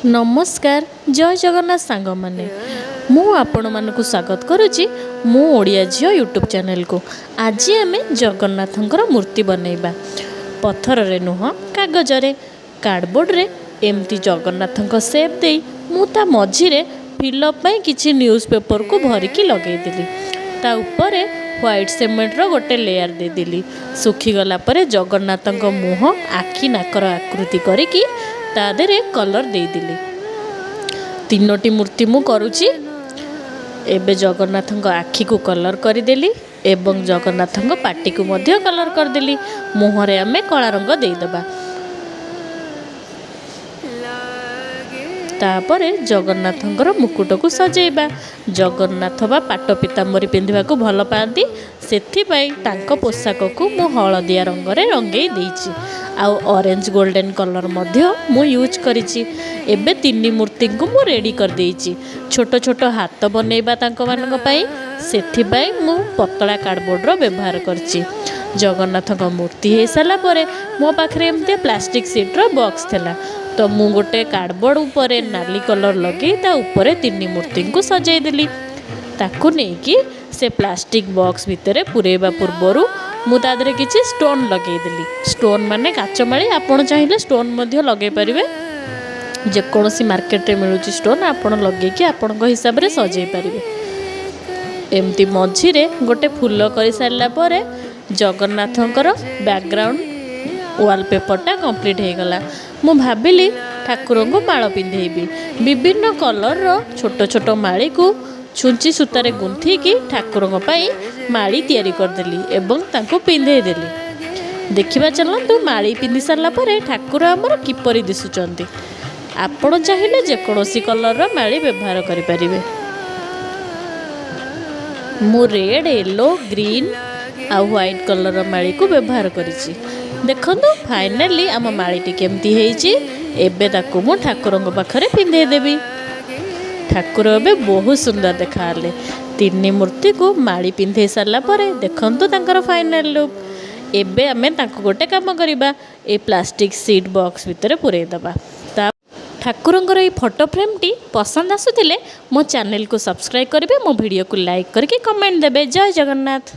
नमस्कार जय जगन्नाथ सांग माने मु आपण मानक स्वागत करुच्ची मु ओडिया झियो यूट्यूब चैनल को। आज आम जगन्नाथंकर मूर्ति बनैबा पत्थर रे नुह कागज रे कार्डबोर्ड रे एमती जगन्नाथंक सेप दे मु ता मझिरे फिलअप पई किछि न्यूज़ पेपर को भरिकी लगेदेली ता उपरे व्हाइट सीमेंट रो गोटे लेयर दे दिली। सुखी गला परे जगन्नाथंक मुह आखि नाकर आकृति करिकी ता देरे कलर दे दिली। तीनोटी मूर्ति मु करूची। एबे जगन्नाथंक आखि को कलर करदेली एवं जगन्नाथंक पाटी को मध्य कलर करदेली। मुहरे आमे कला रंग दे दबा। तापरे जगन्नाथंकर मुकुट को सजेबा। जगन्नाथ बा पाट पीताम्बरी पिंधिबा को भल पाती सेथिपाई तांको पोशाक को मु हलदिया रंग रे रंगई देइछि आउ ऑरेंज गोल्डन कलर मध्य मु यूज करिछि। एबे तीन मूर्ति को मु रेडी कर देइछि। छोट छोट हाथ बनेबा तांको मानक पई सेथिपाई मु पतला कार्डबोर्ड रो व्यवहार करछि। जगन्नाथक मूर्ति हो सारा परे मो पाखरे एमते प्लास्टिक सीट रो बॉक्स थिला तो मु गोटे कार्डबोर्ड उपरे नाली कलर लगे ता उपरे तीन मूर्ति को सजाई देली। ताकू नेकी से प्लास्टिक बॉक्स भितर पुरेबा पूर्वरु मु तादरे किछि स्टोन लगे देली। स्टोन माने काचमाली आपण चाहिले स्टोन मध्य लगे परिबे। जे कोनोसी मार्केट रे मिलुची स्टोन आपण लगे कि आपण को हिसाब रे सजाई परिबे। एमती मझिरे गोटे फूल करि सारला परे जगन्नाथंकर बैकग्राउंड वॉलपेपरटा कंप्लीट हो गला। मु भाबिली ठाकुर को माଳ पिंधेबी। विभिन्न कलर रो छोट छोट माली को छुंची सूतारे गुंथी की ठाकुर माली तैयारी करदेली एवं तांको पिंधे देली। देखिबा चलंतु माली पिंधि सारला परे ठाकुर हमर किपरि दिसुचंती। आपण चाहिले जे कोनोसी कलर रो माली व्यवहार करि परिबे। मु रेड येलो ग्रीन आ व्हाइट कलर रो माली को व्यवहार करिछि। देखंतु फाइनली आम मालीटी केमती हेइछि। एबे ताकू मु ठाकुरंग पाखरे पिंधे देबी। ठाकुर एबे बहुत सुंदर देखाले। तीन मूर्ति को माली पिंधे सारला परे देखंतु तांकर फाइनल लुक। एबे आमे तांको गोटे काम करिबा ए प्लास्टिक सीट बॉक्स भितर पुरै दबा। ठाकुरंगर ए फोटो फ्रेमटी पसंद आसुतिले मो चैनल को सब्सक्राइब करिवे, मो वीडियो को लाइक करके कमेंट देबे। जय जगन्नाथ।